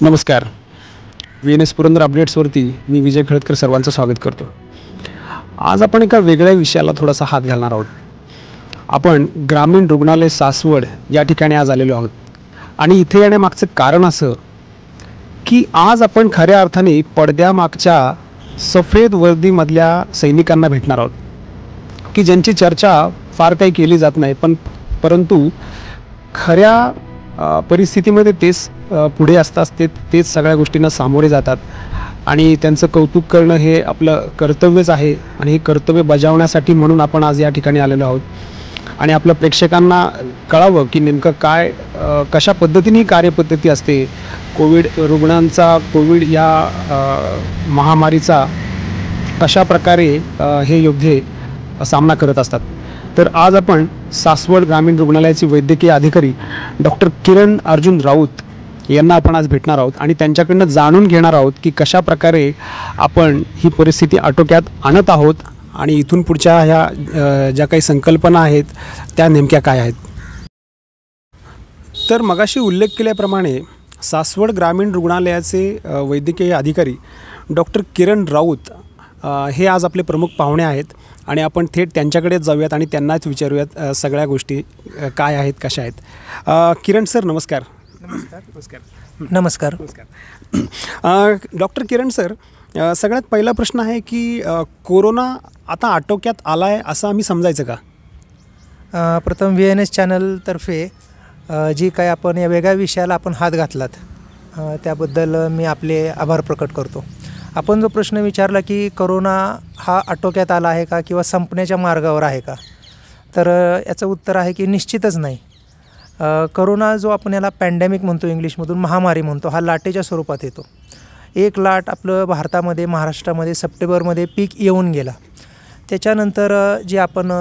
नमस्कार. VNS पुरंदर अपडेट्सवरती मी विजय खळदकर सर्वांचं स्वागत करतो. आज आपण एका वेगळ्या विषयाला थोडासा हात घालणार आहोत. आपण ग्रामीण रुग्णालय सासवड या ठिकाणी आज आलेलो आहोत आणि इथे येण्यामागचं कारण असं की आज आपण खऱ्या अर्थाने पडद्यामागच्या सफेद वर्दीमधल्या सैनिकांना भेटणार आहोत की ज्यांची चर्चा फार काही केली जात नाही, परंतु खऱ्या परिस्थितीमध्ये तेच पुढे असतात, तेच सगळ्या गोष्टींना सामोरे जातात आणि त्यांचं कौतुक करणं हे आपलं कर्तव्यच आहे आणि हे कर्तव्य बजावण्यासाठी म्हणून आपण आज या ठिकाणी आलेलो आहोत आणि आपल्या प्रेक्षकांना कळावं की नेमकं काय कशा पद्धतीने ही कार्यपद्धती असते. कोविड रुग्णांचा कोविड या महामारीचा कशा प्रकारे हे योद्धे सामना करत असतात. तर आज आपण सासवड ग्रामीण रुग्णालयाचे वैद्यकीय अधिकारी डॉक्टर किरण अर्जुन राऊत यांना आपण आज भेटणार आहोत आणि त्यांच्याकडनं जाणून घेणार आहोत की कशा प्रकारे आपण ही परिस्थिती आटोक्यात आणत आहोत आणि इथून पुढच्या ह्या ज्या काही संकल्पना आहेत त्या नेमक्या काय आहेत. तर मगाशी उल्लेख केल्याप्रमाणे सासवड ग्रामीण रुग्णालयाचे वैद्यकीय अधिकारी डॉक्टर किरण राऊत हे आज आपले प्रमुख पाहुणे आहेत आणि आपण थेट त्यांच्याकडेच जाऊयात आणि त्यांनाच विचारूयात सगळ्या गोष्टी काय आहेत, कशा आहेत. किरण सर नमस्कार. नमस्कार. डॉक्टर किरण सर, सगळ्यात पहिला प्रश्न आहे की कोरोना आता आटोक्यात आला आहे असं आम्ही समजायचं का? प्रथम VNS चॅनलतर्फे जी काय आपण या वेगळ्या विषयाला आपण हात घातलात त्याबद्दल मी आपले आभार प्रकट करतो. आपण जो प्रश्न विचारला की कोरोना हा आटोक्यात आला आहे का किंवा संपण्याच्या मार्गावर आहे का, तर याचं उत्तर आहे की निश्चितच नाही. करोना जो आपण याला पॅन्डेमिक म्हणतो, इंग्लिशमधून महामारी म्हणतो, हा लाटेच्या स्वरूपात येतो. एक लाट आपलं भारतामध्ये महाराष्ट्रामध्ये सप्टेंबरमध्ये पीक येऊन गेला. त्याच्यानंतर जे आपण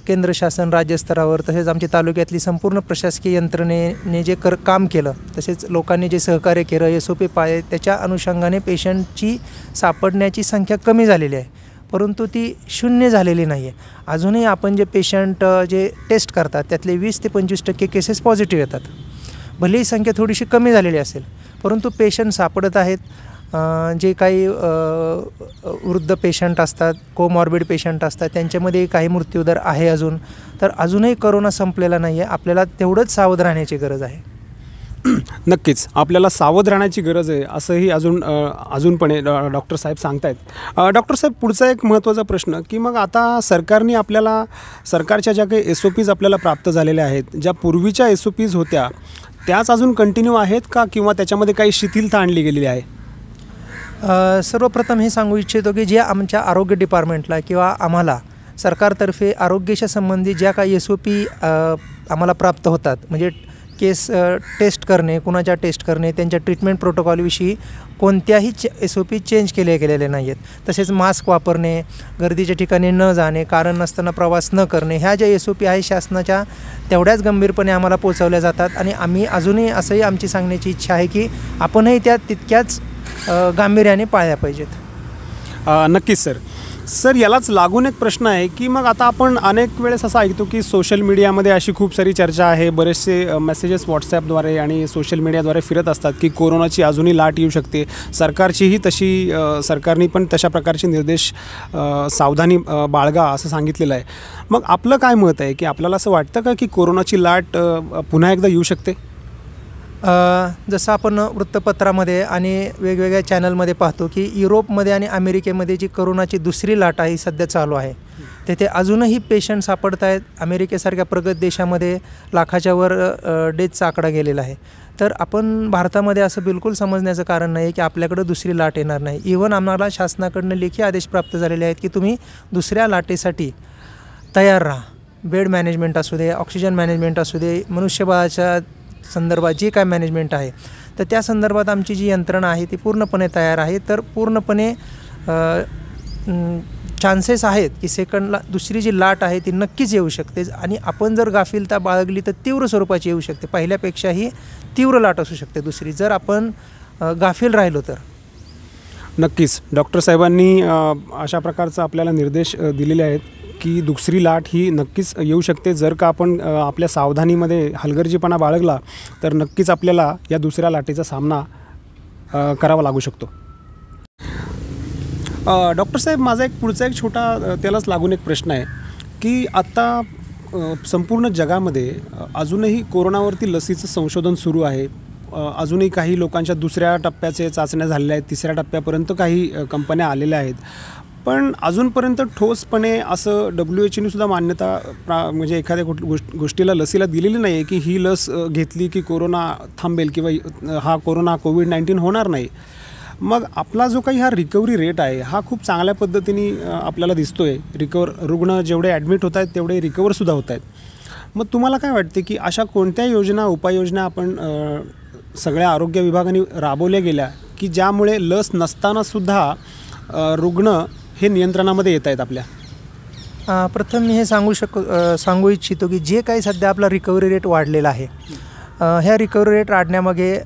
केंद्र शासन राज्यस्तरावर तसेच आमची तालुक्यातली संपूर्ण प्रशासकीय यंत्रणेने जे काम केलं, तसेच लोकांनी जे सहकार्य केलं, SOP पाळले, त्याच्या अनुषंगाने पेशंटची सापडण्याची संख्या कमी झालेली आहे, परंतु ती शून्य झालेली नाही आहे. अजूनही आपण जे पेशंट जे टेस्ट करतात त्यातले 20 ते 25% केसेस पॉझिटिव्ह येतात. भलेही संख्या थोडीशी कमी झालेली असेल, परंतु पेशंट सापडत आहेत. जे काही वृद्ध पेशंट असतात, कोमॉर्बिड पेशंट असतात, त्यांच्यामध्ये काही मृत्यूदर आहे अजून. तर अजूनही करोना संपलेला नाही आहे. आपल्याला तेवढंच सावध राहण्याची गरज आहे. नक्कीच आपल्याला सावध राहण्याची गरज आहे असंही अजूनपणे डॉक्टर साहेब सांगतायत. डॉक्टर साहेब, पुढचा एक महत्त्वाचा प्रश्न की मग आता सरकारने सरकारच्या ज्या काही SOPs आपल्याला प्राप्त झालेल्या आहेत, ज्या पूर्वीच्या SOPs होत्या त्याच अजून कंटिन्यू आहेत का किंवा त्याच्यामध्ये काही शिथिलता आणली गेलेली आहे? सर्वप्रथम हे सांगू इच्छितो की जे आमच्या आरोग्य डिपार्टमेंटला किंवा आम्हाला सरकारतर्फे आरोग्याच्या संबंधी ज्या काही SOP आम्हाला प्राप्त होतात, म्हणजे केस टेस्ट करणे, कुणाच्या टेस्ट करणे, त्यांच्या ट्रीटमेंट प्रोटोकॉलविषयी कोणत्याही SOP चेंज गेलेले नाही आहेत. तसेच मास्क वापरणे, गर्दीच्या ठिकाणी न जाणे, कारण नसताना प्रवास न करणे, ह्या ज्या SOP आहे शासनाच्या तेवढ्याच गंभीरपणे आम्हाला पोचवल्या जातात आणि आम्ही अजूनही असंही आमची सांगण्याची इच्छा आहे की आपणही त्या तितक्याच गांभीर्याने पाळल्या पाहिजेत. नक्कीच सर, यालाच लागून एक प्रश्न आहे की मग आता आपण अनेक वेळेस असं ऐकतो की सोशल मीडियामध्ये अशी खूप सारी चर्चा आहे, बरेचसे मेसेजेस व्हॉट्सॲपद्वारे आणि सोशल मीडियाद्वारे फिरत असतात की कोरोनाची अजूनही लाट येऊ शकते. सरकारने पण तशा प्रकारचे निर्देश सावधानी बाळगा असं सांगितलेलं आहे. मग आपलं काय मत आहे की आपल्याला असं वाटतं का की कोरोनाची लाट पुन्हा एकदा येऊ शकते? जसं आपण वृत्तपत्रामध्ये आणि वेगवेगळ्या चॅनलमध्ये पाहतो की युरोपमध्ये आणि अमेरिकेमध्ये जी करोनाची दुसरी लाट आहे सध्या चालू आहे, तेथे अजूनही पेशंट सापडत आहेत. अमेरिकेसारख्या प्रगत देशामध्ये लाखाच्या वर डेथचा आकडा गेलेला आहे. तर आपण भारतामध्ये असं बिलकुल समजण्याचं कारण नाही की आपल्याकडं दुसरी लाट येणार नाही. इव्हन आम्हाला शासनाकडनं लेखी आदेश प्राप्त झालेले आहेत की तुम्ही दुसऱ्या लाटेसाठी तयार राहा. बेड मॅनेजमेंट असू दे, ऑक्सिजन मॅनेजमेंट असू दे, मनुष्यबळाच्या संदर्भात जे काय मॅनेजमेंट आहे, तर त्या संदर्भात आमची जी यंत्रणा आहे ती पूर्णपणे तयार आहे. तर पूर्णपणे चान्सेस आहेत की दुसरी जी लाट आहे ती नक्कीच येऊ शकते आणि आपण जर गाफिलता बाळगली तर तीव्र स्वरूपाची येऊ शकते. पहिल्यापेक्षाही तीव्र लाट असू शकते दुसरी, जर आपण गाफील राहिलो तर. नक्कीच डॉक्टर साहेबांनी अशा प्रकारचा आपल्याला निर्देश दिलेले आहेत की दुसरी लाट ही नक्कीच येऊ शकते. जर का आपण आपल्या सावधानीमध्ये हलगर्जीपणा बाळगला तर नक्कीच आपल्याला या दुसऱ्या लाटेचा सामना करावा लागू शकतो. डॉक्टर साहेब, माझा एक पुढचा एक छोटा त्यालाच लागून एक प्रश्न आहे की आत्ता संपूर्ण जगामध्ये अजूनही कोरोनावरती लसीचं संशोधन सुरू आहे. अजूनही काही लोकांच्या दुसऱ्या टप्प्याचे चाचण्या झालेल्या आहेत, तिसऱ्या टप्प्यापर्यंत काही कंपन्या आलेल्या आहेत. पण अजूनपर्यंत ठोसपणे असं WHO सुद्धा मान्यता म्हणजे एखाद्या गोष्टीला लसीला दिलेली नाही आहे की ही लस घेतली की कोरोना थांबेल किंवा हा कोरोना कोविड-19 होणार नाही. मग आपला जो काही हा रिकव्हरी रेट आहे हा खूप चांगल्या पद्धतीने आपल्याला दिसतो आहे. रुग्ण जेवढे ॲडमिट होत आहेत तेवढे रिकवरसुद्धा होत आहेत. मग तुम्हाला काय वाटते की अशा कोणत्या योजना उपाययोजना आपण सगळ्या आरोग्य विभागाने राबवल्या गेल्या की ज्यामुळे लस नसतानासुद्धा रुग्ण हे नियंत्रणामध्ये येत आहेत आपल्या? प्रथम मी हे सांगू इच्छितो की जे काही सध्या आपला रिकव्हरी रेट वाढलेला आहे, ह्या रिकव्हरी रेट वाढण्यामागे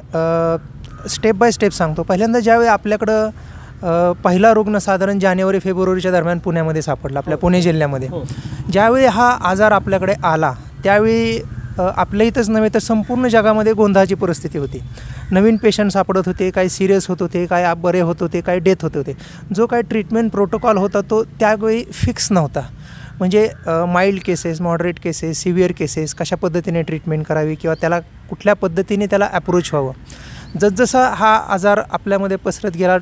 स्टेप बाय स्टेप सांगतो. पहिल्यांदा ज्यावेळी आपल्याकडं पहिला रुग्ण साधारण जानेवारी-फेब्रुवारीच्या दरम्यान पुण्यामध्ये सापडला, आपल्या पुणे जिल्ह्यामध्ये. ज्यावेळी हा आजार आपल्याकडे आला त्यावेळी आपल्या इथंच नव्हे तर संपूर्ण जगामध्ये गोंधळाची परिस्थिती होती. नवीन पेशंट सापडत होते, काही सिरियस होत होते, काही बरे होत होते, काही डेथ होत होते. जो काही ट्रीटमेंट प्रोटोकॉल होता तो त्यावेळी फिक्स नव्हता. म्हणजे mild cases, moderate cases, severe cases कशा पद्धतीने ट्रीटमेंट करावी किंवा त्याला कुठल्या पद्धतीने त्याला ॲप्रोच व्हावं. जसजसा हा आजार आपल्यामध्ये पसरत गेला,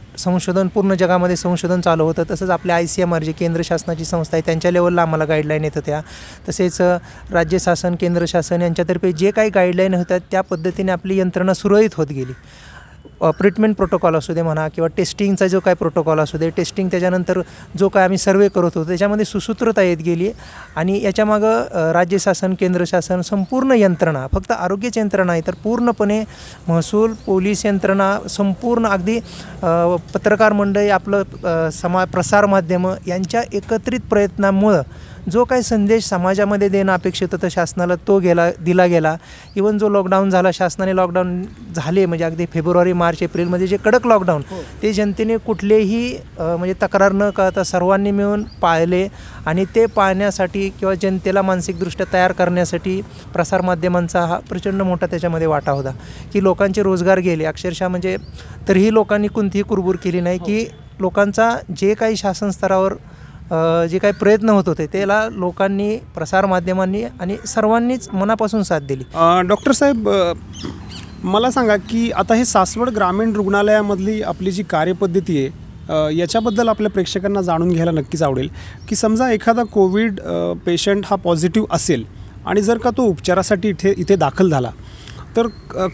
पूर्ण जगामध्ये संशोधन चालू होतं, तसंच आपल्या ICMR जी केंद्र शासनाची संस्था आहे त्यांच्या लेवलला आम्हाला गाईडलाईन येत होत्या. तसेच राज्य शासन, केंद्र शासन यांच्यातर्फे जे काही गाईडलाईन होत्या त्या पद्धतीने आपली यंत्रणा सुरळीत होत गेली. ट्रीटमेंट प्रोटोकॉल असू दे म्हणा किंवा टेस्टिंगचा जो काय प्रोटोकॉल असू दे, टेस्टिंग त्याच्यानंतर जो काय आम्ही सर्वे करत होतो त्याच्यामध्ये सुसूत्रता येत गेली. आणि याच्यामागं राज्य शासन, केंद्र शासन, संपूर्ण यंत्रणा, फक्त आरोग्याची यंत्रणा नाही तर पूर्णपणे महसूल, पोलीस यंत्रणा, संपूर्ण अगदी पत्रकार मंडळी, आपलं प्रसार माध्यमं यांच्या एकत्रित प्रयत्नामुळं जो काही संदेश समाजामध्ये देणं अपेक्षित होतं शासनाला तो दिला गेला. इवन जो लॉकडाऊन झाला, शासनाने लॉकडाऊन झाले म्हणजे अगदी फेब्रुवारी, मार्च, एप्रिलमध्ये जे कडक लॉकडाऊन ते जनतेने कुठलेही म्हणजे तक्रार न करता सर्वांनी मिळून पाळले. आणि ते पाळण्यासाठी किंवा जनतेला मानसिकदृष्ट्या तयार करण्यासाठी प्रसारमाध्यमांचा हा प्रचंड मोठा त्याच्यामध्ये वाटा होता की लोकांचे रोजगार गेले अक्षरशः. म्हणजे तरीही लोकांनी कोणतीही कुरबूर केली नाही की लोकांचा जे काही शासन स्तरावर जे काही प्रयत्न होत होते त्याला लोकांनी, प्रसारमाध्यमांनी आणि सर्वांनीच मनापासून साथ दिली. डॉक्टर साहेब, मला सांगा की आता हे सासवड ग्रामीण रुग्णालयामधली आपली जी कार्यपद्धती आहे याच्याबद्दल आपल्या प्रेक्षकांना जाणून घ्यायला नक्कीच आवडेल की समजा एखादा कोविड पेशंट हा पॉझिटिव्ह असेल आणि जर का तो उपचारासाठी इथे दाखल झाला तर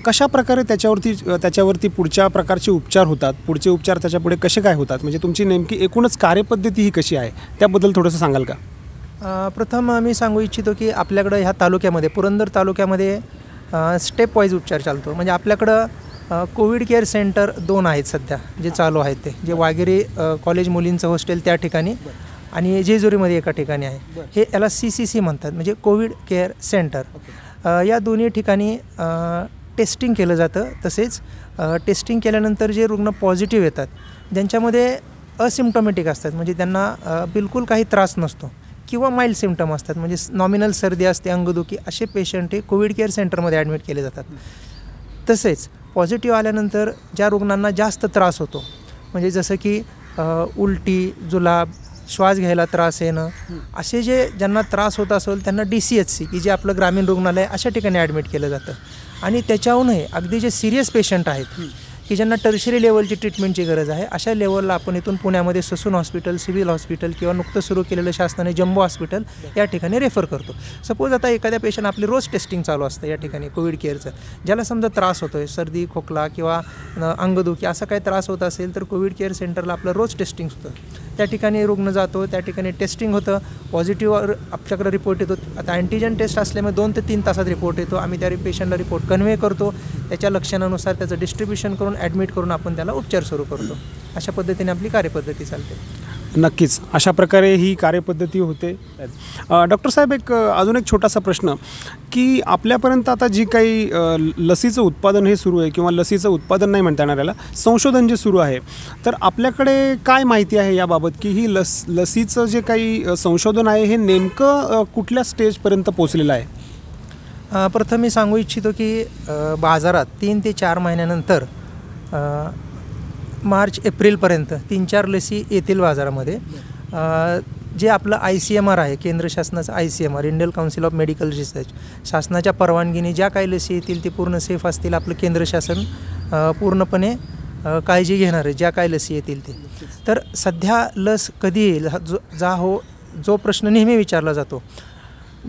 कशा प्रकारे त्याच्यावरती पुढच्या प्रकारचे उपचार होतात, पुढचे उपचार त्याच्यापुढे कसे काय होतात, म्हणजे तुमची नेमकी एकूणच कार्यपद्धती ही कशी आहे त्याबद्दल थोडंसं सांगाल का? प्रथम मी सांगू इच्छितो की आपल्याकडं ह्या तालुक्यामध्ये, पुरंदर तालुक्यामध्ये स्टेप वाईज उपचार चालतो. म्हणजे आपल्याकडं कोविड केअर सेंटर 2 आहेत सध्या जे चालू आहेत, ते जे वाघेरी कॉलेज मुलींचं हॉस्टेल त्या ठिकाणी आणि जेजुरीमध्ये एका ठिकाणी आहे. हे याला CCC म्हणतात, म्हणजे कोविड केअर सेंटर. या दोन्ही ठिकाणी टेस्टिंग केलं जातं. तसेच टेस्टिंग केल्यानंतर जे रुग्ण पॉझिटिव्ह येतात, ज्यांच्यामध्ये असिम्प्टोमॅटिक असतात, म्हणजे त्यांना बिलकुल काही त्रास नसतो किंवा माइल्ड सिम्प्टम असतात, म्हणजे नॉमिनल सर्दी असते, अंगदुखी, असे पेशंट हे कोविड केअर सेंटरमध्ये ॲडमिट केले जातात. तसेच पॉझिटिव्ह आल्यानंतर ज्या रुग्णांना जास्त त्रास होतो, म्हणजे जसं की उलटी, जुलाब, श्वास घ्यायला त्रास येणं, असे ज्यांना त्रास होत असेल त्यांना DCHC की जे आपलं ग्रामीण रुग्णालय अशा ठिकाणी ॲडमिट केलं जातं. आणि त्याच्याहूनही अगदी जे सिरियस पेशंट आहेत की ज्यांना टर्शरी लेवलची ट्रीटमेंटची गरज आहे, अशा लेवलला आपण इथून पुण्यामध्ये ससून हॉस्पिटल, सिव्हिल हॉस्पिटल किंवा नुकतं सुरू केलेलं शासनाने जम्बो हॉस्पिटल या ठिकाणी रेफर करतो. सपोज आता एखाद्या पेशंट आपली रोज टेस्टिंग चालू असतं या ठिकाणी कोविड केअरचं, ज्याला समजा त्रास होतो आहे, सर्दी, खोकला किंवा अंगदुखी असा काही त्रास होत असेल तर कोविड केअर सेंटरला आपलं रोज टेस्टिंग होतं. त्या ठिकाणी रुग्ण जातो, त्या ठिकाणी टेस्टिंग होतं, पॉझिटिव्ह आपल्याकडे रिपोर्ट येतो. आता अँटीजन टेस्ट असल्यामुळे 2 ते 3 तासात रिपोर्ट येतो. आम्ही त्या पेशंटला रिपोर्ट कन्वे करतो, त्याच्या लक्षणानुसार त्याचं डिस्ट्रीब्युशन करून ॲडमिट करून आपण त्याला उपचार सुरू करतो. अशा पद्धतीने आपली कार्यपद्धती चालते. नक्कीच अशा प्रकारे ही कार्यपद्धती होते. डॉक्टर साहेब, अजून एक छोटासा प्रश्न की आपल्यापर्यंत आता जी काही लसीचं उत्पादन हे सुरू आहे किंवा लसीचं उत्पादन नाही म्हणता येणार याला, संशोधन जे सुरू आहे, तर आपल्याकडे काय माहिती आहे याबाबत की ही लसीचं जे काही संशोधन आहे हे नेमकं कुठल्या स्टेजपर्यंत पोचलेलं आहे? प्रथम मी सांगू इच्छितो की बाजारात 3 ते 4 महिन्यानंतर मार्च एप्रिलपर्यंत 3-4 लसी येतील बाजारामध्ये. जे आपलं ICMR आहे, केंद्र शासनाचं ICMR, Indian council of medical research, शासनाच्या परवानगीने ज्या काही लसी येतील ते पूर्ण सेफ असतील. आपलं केंद्र शासन पूर्णपणे काळजी घेणार आहे ज्या काही लसी येतील ते. तर सध्या लस कधी येईल जो प्रश्न नेहमी विचारला जातो,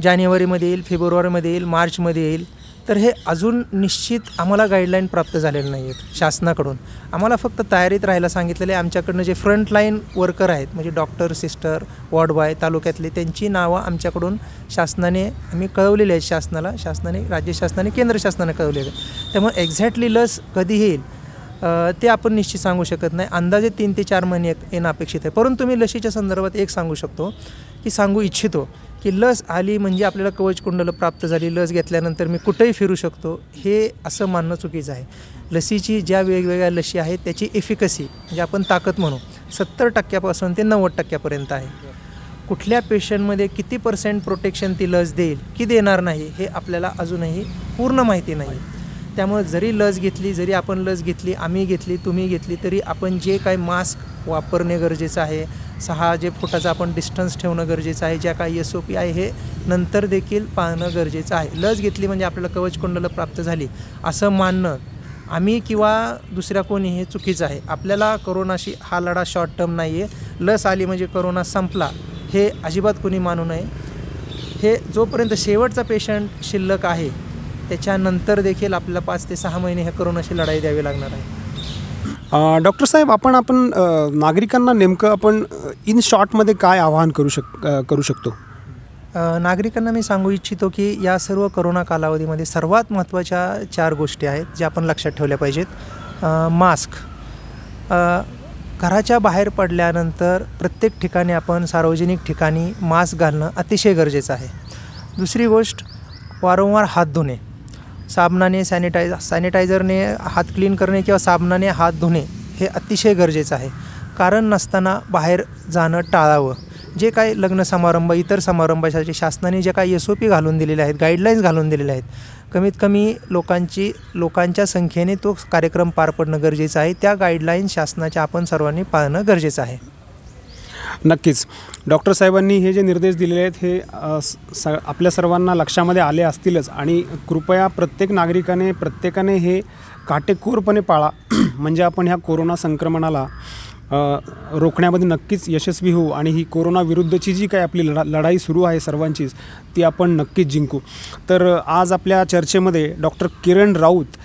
जानेवारीमध्ये येईल, फेब्रुवारीमध्ये येईल, मार्चमध्ये येईल, तर हे अजून निश्चित आम्हाला गाईडलाईन प्राप्त झालेले नाही आहेत शासनाकडून. आम्हाला फक्त तयारीत राहायला सांगितलेले. आमच्याकडनं जे फ्रंटलाईन वर्कर आहेत, म्हणजे डॉक्टर, सिस्टर, वॉर्ड बॉय तालुक्यातले, त्यांची नावं आमच्याकडून शासनाने आम्ही कळवलेली आहेत. शासनाने राज्य शासनाने, केंद्र शासनाने कळवलेलं आहे. त्यामुळे एक्झॅक्टली लस कधी येईल ते आपण निश्चित सांगू शकत नाही. अंदाजे 3 ते 4 महिने येणं अपेक्षित आहे. परंतु मी लसीच्या संदर्भात एक सांगू इच्छितो की लस आली म्हणजे आपल्याला कवचकुंडलं प्राप्त झाली, लस घेतल्यानंतर मी कुठेही फिरू शकतो, हे असं मानणं चुकीचं आहे. लसीची ज्या वेगवेगळ्या लसी आहेत त्याची एफिकसी, म्हणजे आपण ताकद म्हणू, 70% ते 90% आहे. कुठल्या पेशंटमध्ये किती % प्रोटेक्शन ती लस देईल की देणार नाही हे आपल्याला अजूनही पूर्ण माहिती नाही. त्यामुळे जरी आपण लस घेतली, आम्ही घेतली, तुम्ही घेतली, तरी आपण जे काही मास्क वापरणे गरजेचं आहे, 6 फुटाचा आपण डिस्टन्स ठेवणं गरजेचं आहे, ज्या काही SOP आहे हे नंतर देखील पाळणं गरजेचं आहे. लस घेतली म्हणजे आपल्याला कवचकुंडलं प्राप्त झाली असं मानणं आम्ही किंवा दुसऱ्या कोणी हे चुकीचं आहे. आपल्याला कोरोनाशी हा लढा शॉर्ट टर्म नाही आहे. लस आली म्हणजे कोरोना संपला हे अजिबात कोणी मानू नये. हे जोपर्यंत शेवटचा पेशंट शिल्लक आहे त्याच्यानंतर देखील आपल्याला 5 ते 6 महिने ह्या कोरोनाशी लढाई द्यावी लागणार आहे. डॉक्टर साहेब, आपण नागरिकांना नेमकं आपण इन शॉर्टमध्ये काय आवाहन करू शकतो? नागरिकांना मी सांगू इच्छितो की या सर्व कोरोना कालावधीमध्ये सर्वात महत्त्वाच्या 4 गोष्टी आहेत ज्या आपण लक्षात ठेवल्या पाहिजेत. मास्क, घराच्या बाहेर पडल्यानंतर प्रत्येक ठिकाणी आपण सार्वजनिक ठिकाणी मास्क घालणं अतिशय गरजेचं आहे. दुसरी गोष्ट, वारंवार हात धुणे, साबणाने सॅनिटायझरने हात क्लीन करणे किंवा साबणाने हात धुणे हे अतिशय गरजेचं आहे. कारण नसताना बाहेर जाणं टाळावं. जे काही लग्न समारंभ, इतर समारंभासाठी शासनाने जे काही SOP घालून दिलेले आहेत, गाईडलाईन्स घालून दिलेल्या आहेत, कमीत कमी लोकांच्या संख्येने तो कार्यक्रम पार पडणं गरजेचं आहे. त्या गाईडलाईन्स शासनाच्या आपण सर्वांनी पाळणं गरजेचं आहे. नक्कीच. डॉक्टर साहेबांनी हे जे निर्देश दिलेले आहेत हे आपल्या सर्वांना लक्षामध्ये आले असतीलच, आणि कृपया प्रत्येकाने हे काटेकोरपणे पाळा. म्हणजे आपण ह्या कोरोना संक्रमणाला रोखण्यामध्ये नक्कीच यशस्वी होऊ आणि ही कोरोनाविरुद्धची जी काही आपली लढाई सुरू आहे सर्वांचीच, ती आपण नक्कीच जिंकू. तर आज आपल्या चर्चेमध्ये डॉक्टर किरण राऊत,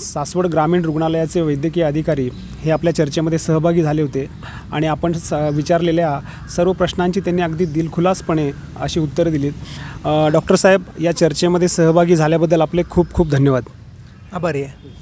सासवड ग्रामीण रुग्णालयाचे वैद्यकीय अधिकारी, हे आपल्या चर्चेमध्ये सहभागी झाले होते आणि आपण विचारलेल्या सर्व प्रश्नांची त्यांनी अगदी दिलखुलासपणे अशी उत्तरं दिलीत. डॉक्टर साहेब, या चर्चेमध्ये सहभागी झाल्याबद्दल आपले खूप खूप धन्यवाद. आभारी आहे.